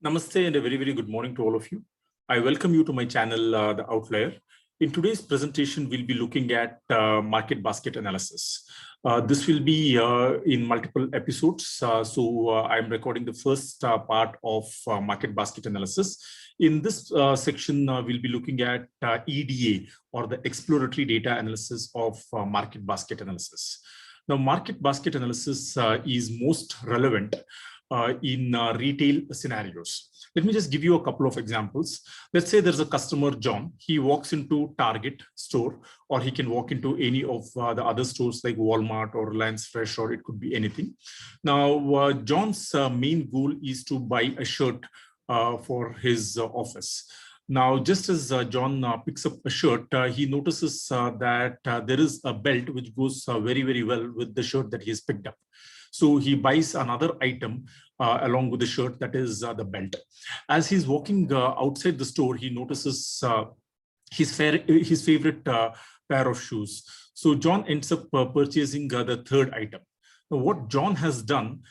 Namaste and a very, very good morning to all of you. I welcome you to my channel, The Outlier. In today's presentation, we'll be looking at market basket analysis. This will be in multiple episodes. I'm recording the first part of market basket analysis. In this section, we'll be looking at EDA, or the exploratory data analysis of market basket analysis. Now, market basket analysis is most relevant in retail scenarios. Let me just give you a couple of examples. Let's say there's a customer, John. He walks into Target store, or he can walk into any of the other stores like Walmart or Reliance Fresh, or it could be anything. Now, John's main goal is to buy a shirt for his office. Now, just as John picks up a shirt, he notices that there is a belt which goes very, very well with the shirt that he has picked up. So he buys another item along with the shirt, that is the belt. As he's walking outside the store, he notices his favorite pair of shoes. So John ends up purchasing the third item. Now, what John has done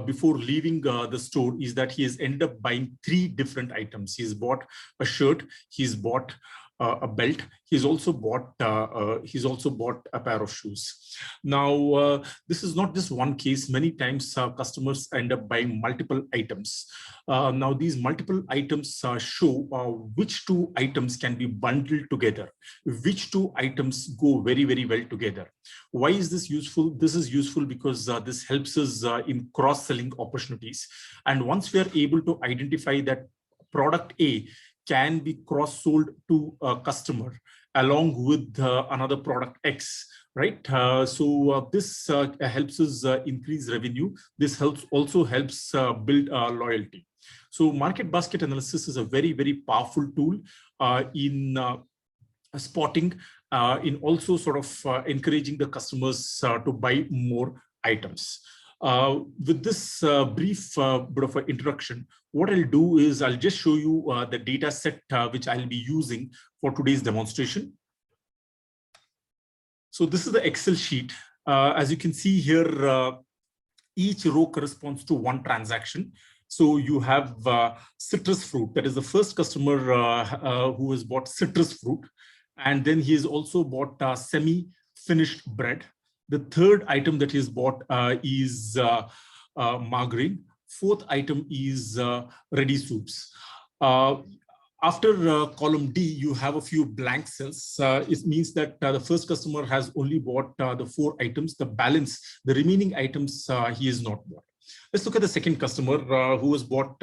before leaving the store is that he has ended up buying three different items. He's bought a shirt, he's bought a belt, he's also bought a pair of shoes. Now, this is not just one case. Many times customers end up buying multiple items. Now, these multiple items show which two items can be bundled together, which two items go very, very well together. Why is this useful? This is useful because this helps us in cross-selling opportunities. And once we are able to identify that product A can be cross-sold to a customer along with another product X, right? This helps us increase revenue. This also helps build loyalty. So market basket analysis is a very, very powerful tool in spotting, in also sort of encouraging the customers to buy more items. With this brief bit of an introduction, what I'll do is I'll just show you the data set which I'll be using for today's demonstration. So this is the Excel sheet. As you can see here, each row corresponds to one transaction. So you have citrus fruit. That is the first customer who has bought citrus fruit. And then he has also bought semi-finished bread. The third item that he's bought is margarine. Fourth item is ready soups. After column D, you have a few blank cells. It means that the first customer has only bought the four items. The balance, the remaining items, he has not bought. Let's look at the second customer who has bought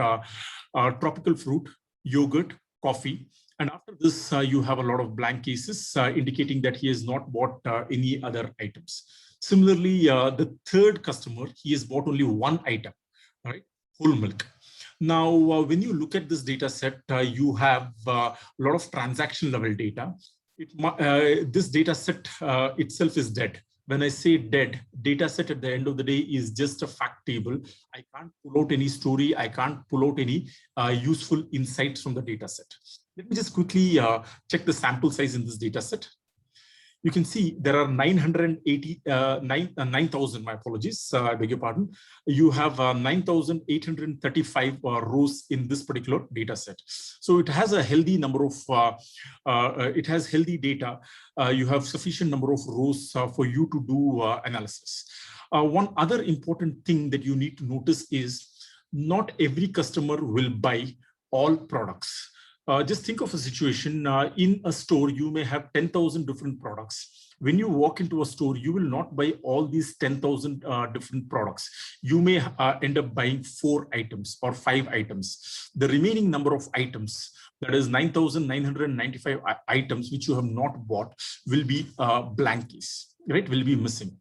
tropical fruit, yogurt, coffee. And after this, you have a lot of blank cases indicating that he has not bought any other items. Similarly, the third customer, he has bought only one item, right? Whole milk. Now, when you look at this data set, you have a lot of transaction level data. This data set itself is dead. When I say dead, data set at the end of the day is just a fact table. I can't pull out any story. I can't pull out any useful insights from the data set. Let me just quickly check the sample size in this data set. You can see there are 9,000, my apologies, I beg your pardon. You have 9,835 rows in this particular data set. So it has a healthy number of, it has healthy data. You have sufficient number of rows for you to do analysis. One other important thing that you need to notice is not every customer will buy all products. Just think of a situation in a store, you may have 10,000 different products. When you walk into a store, you will not buy all these 10,000 different products. You may end up buying 4 items or 5 items. The remaining number of items, that is 9,995 items, which you have not bought, will be blank case, right? Will be missing.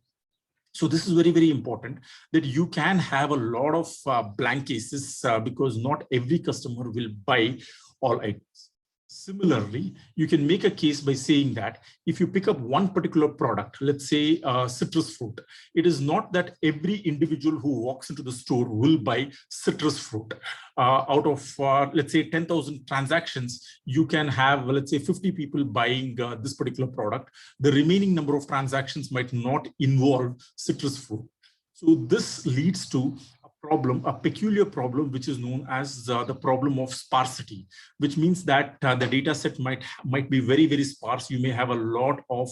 So this is very, very important that you can have a lot of blank cases because not every customer will buy all items. Similarly, you can make a case by saying that if you pick up one particular product, let's say citrus fruit, it is not that every individual who walks into the store will buy citrus fruit. Out of, let's say, 10,000 transactions, you can have, let's say, 50 people buying this particular product. The remaining number of transactions might not involve citrus fruit. So this leads to a problem, a peculiar problem, which is known as the problem of sparsity, which means that the data set might be very, very sparse. You may have a lot of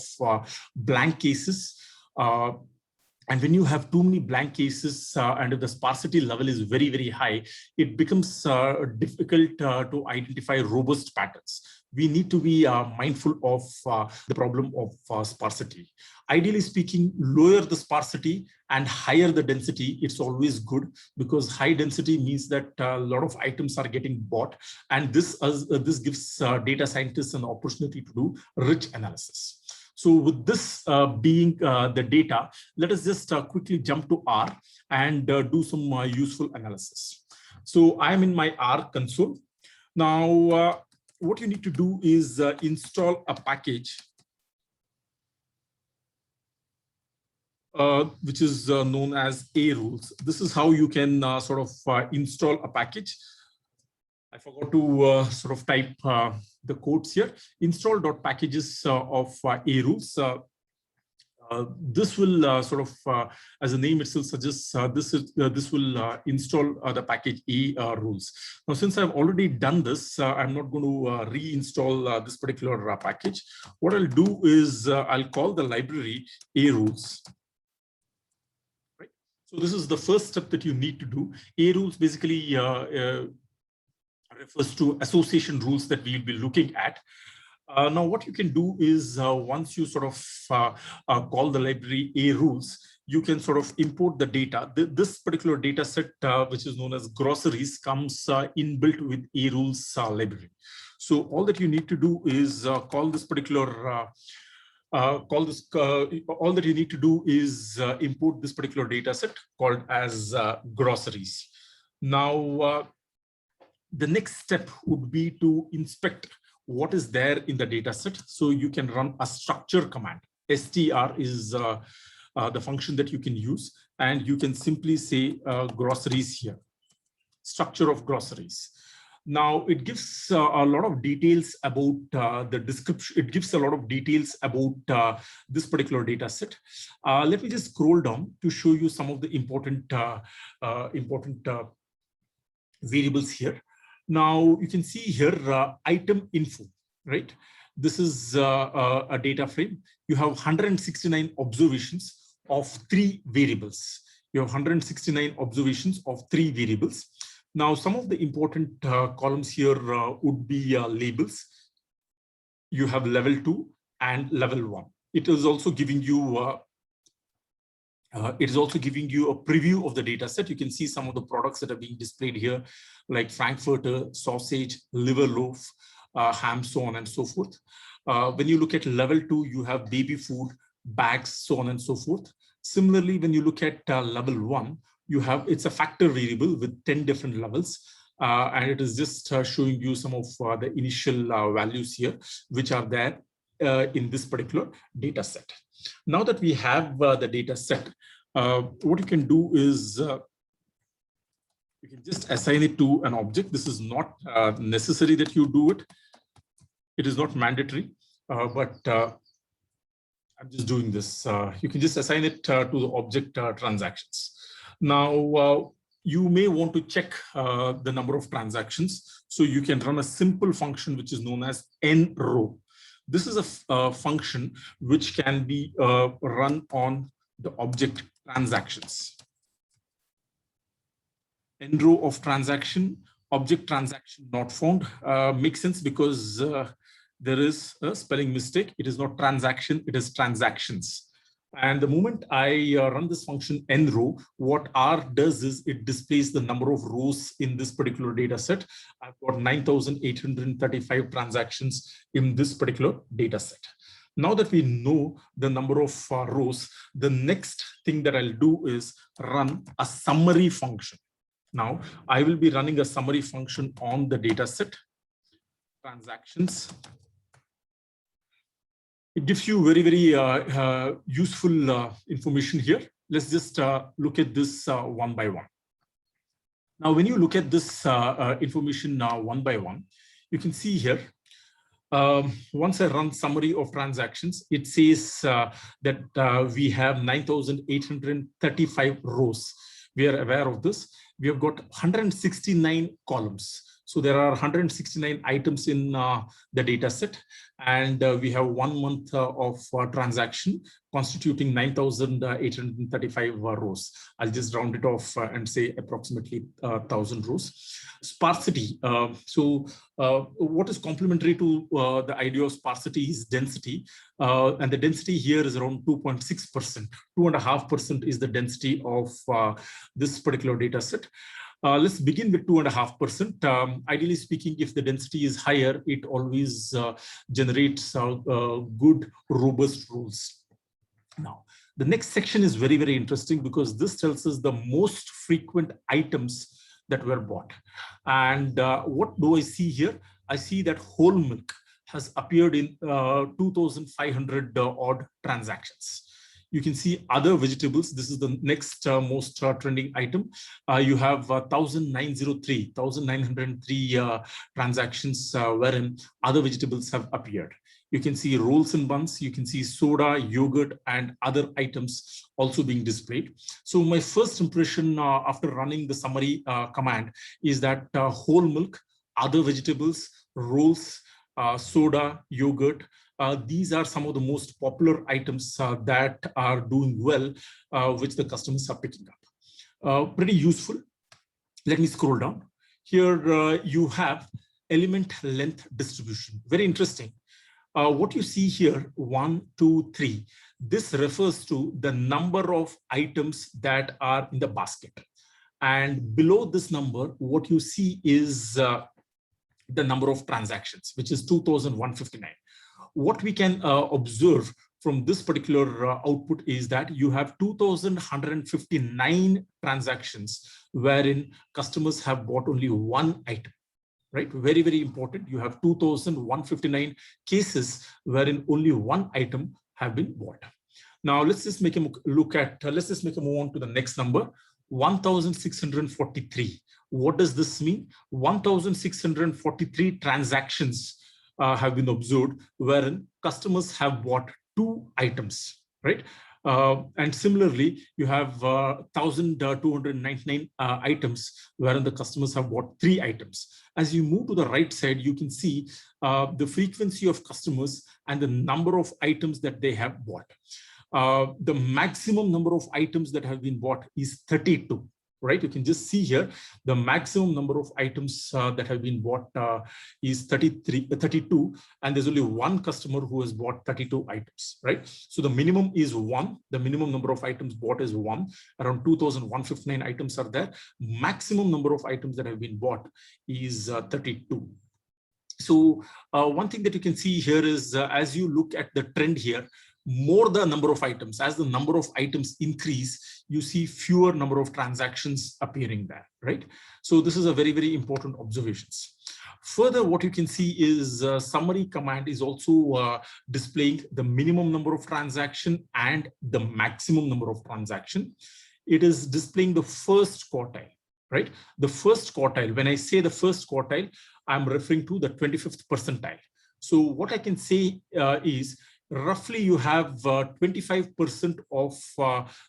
blank cases. And when you have too many blank cases and if the sparsity level is very, very high, it becomes difficult to identify robust patterns. We need to be mindful of the problem of sparsity. Ideally speaking, lower the sparsity and higher the density, it's always good, because high density means that a lot of items are getting bought. And this gives data scientists an opportunity to do rich analysis. So with this being the data, let us just quickly jump to R and do some useful analysis. So I'm in my R console. Now, what you need to do is install a package which is known as A-Rules. This is how you can sort of install a package. I forgot to sort of type the codes here. Install.packages of A-Rules. This will sort of, as the name itself suggests, this will install the package A-Rules. Now, since I've already done this, I'm not going to reinstall this particular package. What I'll do is I'll call the library A-Rules. Right. So this is the first step that you need to do. A-Rules basically refers to association rules that we'll be looking at. Now, what you can do is once you sort of call the library A-Rules, you can sort of import the data. This particular data set, which is known as groceries, comes inbuilt with A-Rules library. So all that you need to do is call this particular all that you need to do is import this particular data set called as groceries. Now, the next step would be to inspect what is there in the data set. So you can run a structure command. str is the function that you can use, and you can simply say groceries here, structure of groceries. Now, it gives a lot of details about the description. It gives a lot of details about this particular data set. Let me just scroll down to show you some of the important variables here. Now, you can see here item info, right? This is a data frame. You have 169 observations of 3 variables. You have 169 observations of 3 variables. Now, some of the important columns here would be labels. You have level 2 and level 1. It is also giving you a preview of the data set. You can see some of the products that are being displayed here, like frankfurter, sausage, liver loaf, ham, so on and so forth. When you look at level 2, you have baby food, bags, so on and so forth. Similarly, when you look at level 1, you have, it's a factor variable with 10 different levels. And it is just showing you some of the initial values here, which are there in this particular data set. Now that we have the data set, what you can do is you can just assign it to an object. This is not necessary that you do it. It is not mandatory, but I'm just doing this. You can just assign it to the object transactions. Now, you may want to check the number of transactions. So you can run a simple function which is known as nrow. This is a function which can be run on the object transactions. Nrow of transaction, object transaction not found, makes sense because there is a spelling mistake. It is not transaction, it is transactions. And the moment I run this function nrow, what R does is it displays the number of rows in this particular data set. I've got 9,835 transactions in this particular data set. Now that we know the number of rows, the next thing that I'll do is run a summary function. Now, I will be running a summary function on the data set, transactions. It gives you very, very useful information here. Let's just look at this one by one. Now, when you look at this information one by one, you can see here, once I run summary of transactions, it says that we have 9,835 rows, we are aware of this. We have got 169 columns. So there are 169 items in the data set, and we have 1 month of transaction constituting 9,835 rows. I'll just round it off and say approximately 1,000 rows. Sparsity. What is complementary to the idea of sparsity is density, and the density here is around 2.6%. 2.5% is the density of this particular data set. Let's begin with 2.5%. Ideally speaking, if the density is higher, it always generates good, robust rules. Now, the next section is very, very interesting because this tells us the most frequent items that were bought. And what do I see here? I see that whole milk has appeared in 2,500 odd transactions. You can see other vegetables. This is the next most trending item. You have 1,903 transactions wherein other vegetables have appeared. You can see rolls and buns. You can see soda, yogurt, and other items also being displayed. So my first impression after running the summary command is that whole milk, other vegetables, rolls, soda, yogurt, these are some of the most popular items that are doing well, which the customers are picking up. Pretty useful. Let me scroll down. Here you have element length distribution. Very interesting. What you see here, 1, 2, 3, this refers to the number of items that are in the basket. And below this number, what you see is the number of transactions, which is 2,159. What we can observe from this particular output is that you have 2,159 transactions wherein customers have bought only one item, right? Very, very important. You have 2,159 cases wherein only one item have been bought. Now, let's just make a look at, let's just make a move on to the next number, 1,643. What does this mean? 1,643 transactions have been observed wherein customers have bought 2 items, right? And similarly, you have 1,299 items wherein the customers have bought 3 items. As you move to the right side, you can see the frequency of customers and the number of items that they have bought. The maximum number of items that have been bought is 32. Right, you can just see here the maximum number of items that have been bought is 32, and there's only one customer who has bought 32 items, right? So the minimum is 1. The minimum number of items bought is 1. Around 2,159 items are there. Maximum number of items that have been bought is 32. So one thing that you can see here is as you look at the trend here, more the number of items, as the number of items increase, you see fewer number of transactions appearing there, right? So this is a very, very important observations. Further, what you can see is summary command is also displaying the minimum number of transaction and the maximum number of transaction. It is displaying the first quartile, right? The first quartile, when I say the first quartile, I'm referring to the 25th percentile. So what I can say is roughly you have 25% of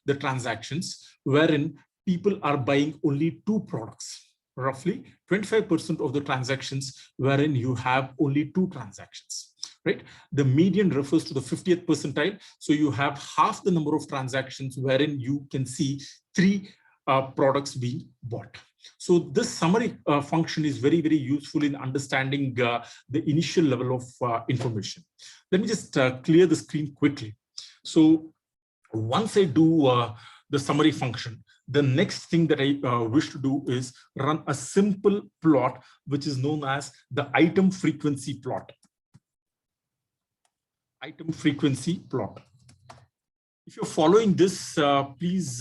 the transactions wherein people are buying only 2 products. Roughly 25% of the transactions wherein you have only 2 transactions, right? The median refers to the 50th percentile. So you have half the number of transactions wherein you can see 3 products being bought. So this summary function is very, very useful in understanding the initial level of information. Let me just clear the screen quickly. So once I do the summary function, the next thing that I wish to do is run a simple plot, which is known as the item frequency plot. Item frequency plot. If you're following this, please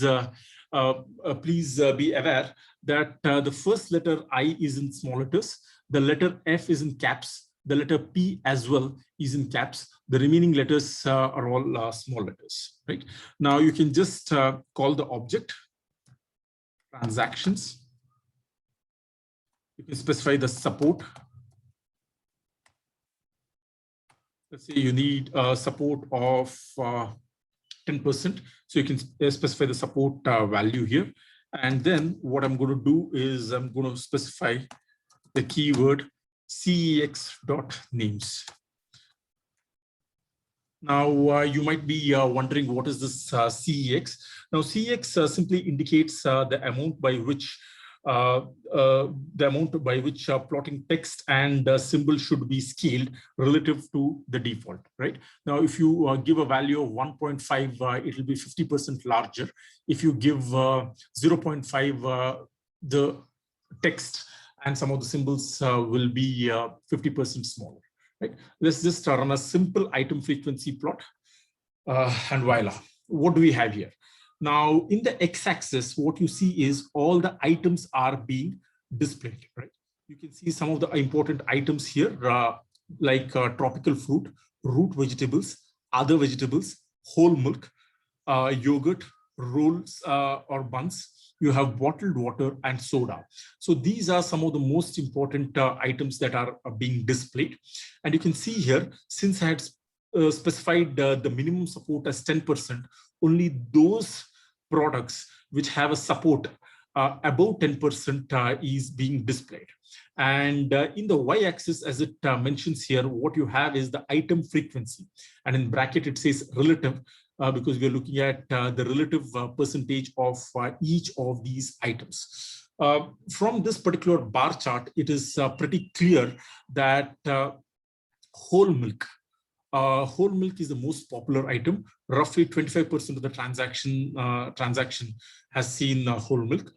be aware that the first letter I is in small letters, the letter F is in caps, the letter P as well is in caps. The remaining letters are all small letters, right? Now you can just call the object transactions. You can specify the support. Let's say you need support of 10%. So you can specify the support value here. And then what I'm going to do is I'm going to specify the keyword cex.names. Now, you might be wondering what is this CEX? Now, CEX simply indicates the amount by which plotting text and symbol should be scaled relative to the default, right? Now, if you give a value of 1.5, it will be 50% larger. If you give 0.5, the text and some of the symbols will be 50% smaller. Right? Let's just run a simple item frequency plot, and voila, what do we have here? Now, in the x-axis, what you see is all the items are being displayed. Right? You can see some of the important items here, like tropical fruit, root vegetables, other vegetables, whole milk, yogurt, rolls or buns. You have bottled water and soda. So these are some of the most important items that are being displayed. And you can see here, since I had specified the minimum support as 10%, only those products which have a support above 10% is being displayed. And in the y-axis, as it mentions here, what you have is the item frequency. And in bracket, it says relative. Because we are looking at the relative percentage of each of these items. From this particular bar chart, it is pretty clear that whole milk is the most popular item. Roughly 25% of the transaction has seen whole milk.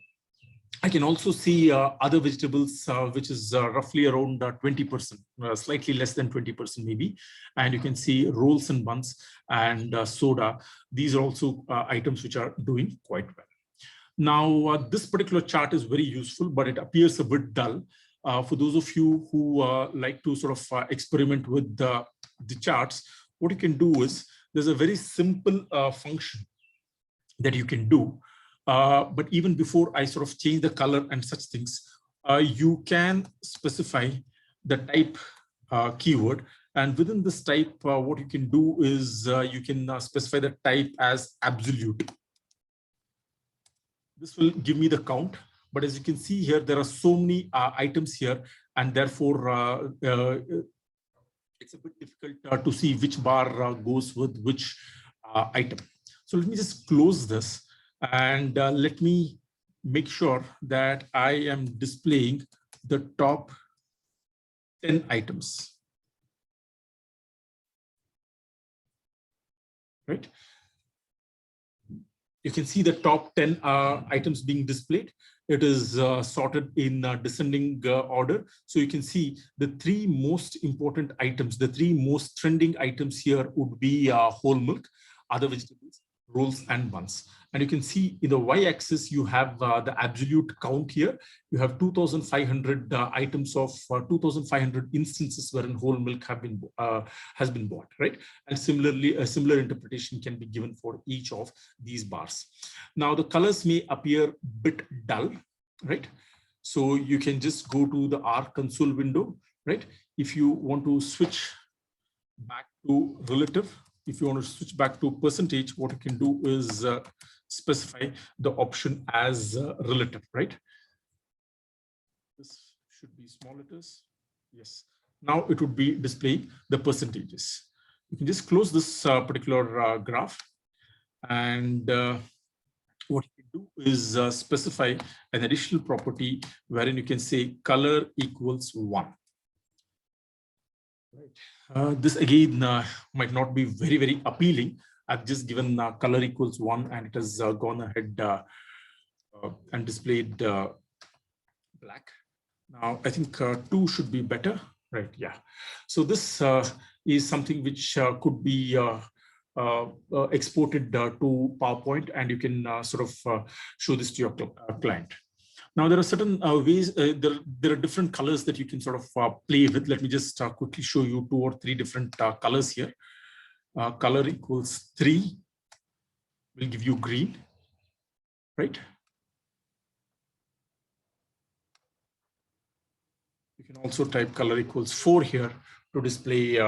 I can also see other vegetables, which is roughly around 20%, slightly less than 20% maybe. And you can see rolls and buns and soda. These are also items which are doing quite well. Now, this particular chart is very useful, but it appears a bit dull. For those of you who like to sort of experiment with the charts, what you can do is there's a very simple function that you can do. But even before I sort of change the color and such things, you can specify the type keyword. And within this type, what you can do is you can specify the type as absolute. This will give me the count. But as you can see here, there are so many items here, and therefore it's a bit difficult to see which bar goes with which item. So let me just close this. And let me make sure that I am displaying the top 10 items. Right? You can see the top 10 items being displayed. It is sorted in descending order. So you can see the three most important items, the three most trending items here would be whole milk, other vegetables, rolls and buns. And you can see in the y-axis, you have the absolute count here. You have 2,500 items of 2,500 instances wherein whole milk has been bought, right? And similarly, a similar interpretation can be given for each of these bars. Now, the colors may appear a bit dull, right? So you can just go to the R console window, right? If you want to switch back to relative, if you want to switch back to percentage, what you can do is specify the option as relative, right? This should be small letters. Yes. Now it would be displaying the percentages. You can just close this particular graph, and what you can do is specify an additional property wherein you can say color equals 1. Right. This again might not be very, very appealing. I've just given color equals 1, and it has gone ahead and displayed black. Now, I think 2 should be better, right? Yeah. So this is something which could be exported to PowerPoint, and you can sort of show this to your client. Now, there are certain ways, there are different colors that you can sort of play with. Let me just quickly show you 2 or 3 different colors here. Color equals 3 will give you green, right? You can also type color equals 4 here to display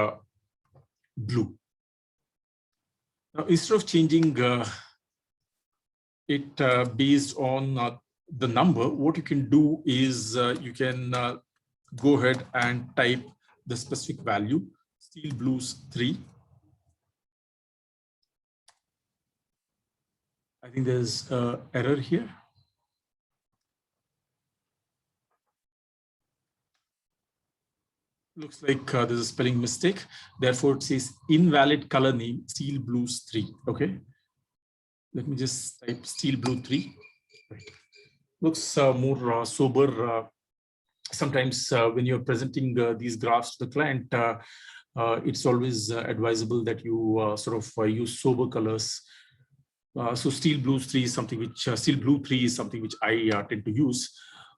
blue. Now, instead of changing it based on the number, what you can do is you can go ahead and type the specific value, Steel Blues 3. I think there's an error here. Looks like there's a spelling mistake. Therefore, it says invalid color name, Steel Blues 3. Okay. Let me just type Steel Blue 3. Right. Looks more sober. Sometimes when you're presenting these graphs to the client, it's always advisable that you use sober colors. So Steel Blues 3 is something which Steel Blue 3 is something which I tend to use.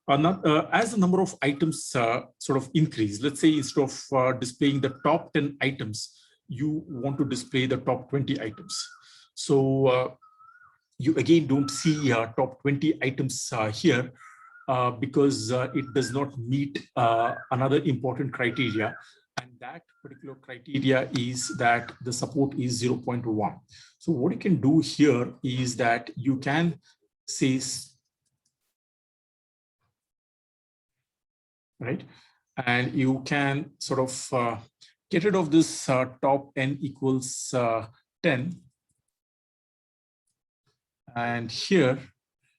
As the number of items sort of increase, let's say instead of displaying the top 10 items, you want to display the top 20 items. So you again don't see top 20 items here because it does not meet another important criteria. And that particular criteria is that the support is 0.1. So what you can do here is that you can say, right? And you can sort of get rid of this top n equals 10. And here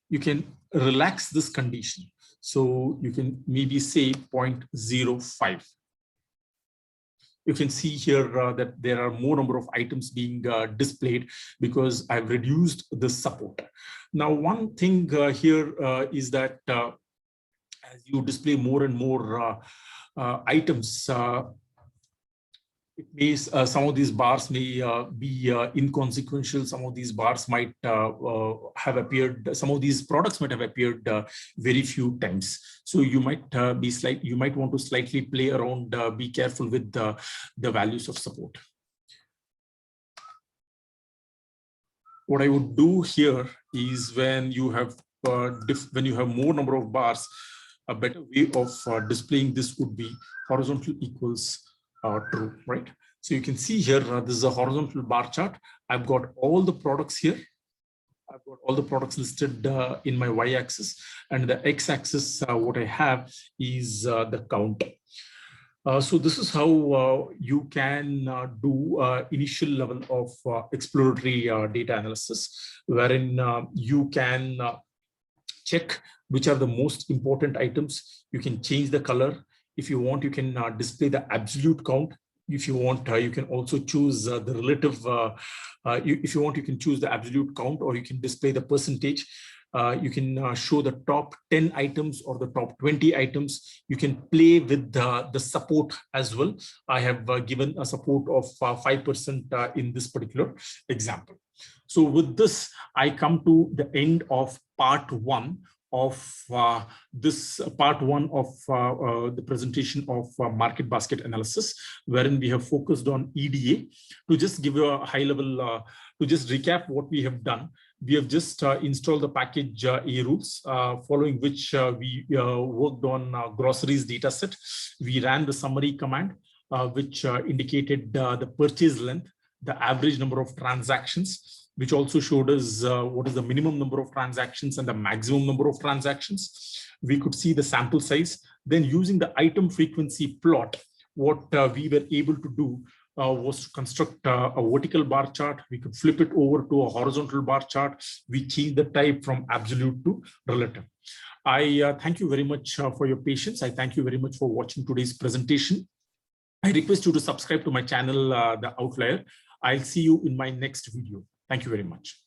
you can relax this condition. So you can maybe say 0.05. You can see here that there are more number of items being displayed because I've reduced the support. Now, one thing here is that as you display more and more items, it may, some of these bars may be inconsequential. Some of these bars might have appeared. Some of these products might have appeared very few times. So you might you might want to slightly play around. Be careful with the values of support. What I would do here is when you have more number of bars, a better way of displaying this would be horizontal equals true, right? So you can see here, this is a horizontal bar chart. I've got all the products here. I've got all the products listed in my y-axis, and the x-axis, what I have is the count. So this is how you can do initial level of exploratory data analysis, wherein you can check which are the most important items. You can change the color. If you want, you can display the absolute count. If you want, you can also choose the relative. If you want, you can choose the absolute count, or you can display the percentage. You can show the top 10 items or the top 20 items. You can play with the support as well. I have given a support of 5% in this particular example. So with this, I come to the end of part one of this part one of the presentation of market basket analysis, wherein we have focused on EDA. To just give you a high level, to just recap what we have done, we have just installed the package A-Rules, following which we worked on groceries dataset. We ran the summary command, which indicated the purchase length, the average number of transactions, which also showed us what is the minimum number of transactions and the maximum number of transactions. We could see the sample size. Then using the item frequency plot, what we were able to do was to construct a vertical bar chart. We could flip it over to a horizontal bar chart. We changed the type from absolute to relative. I thank you very much for your patience. I thank you very much for watching today's presentation. I request you to subscribe to my channel, The Outlier. I'll see you in my next video. Thank you very much.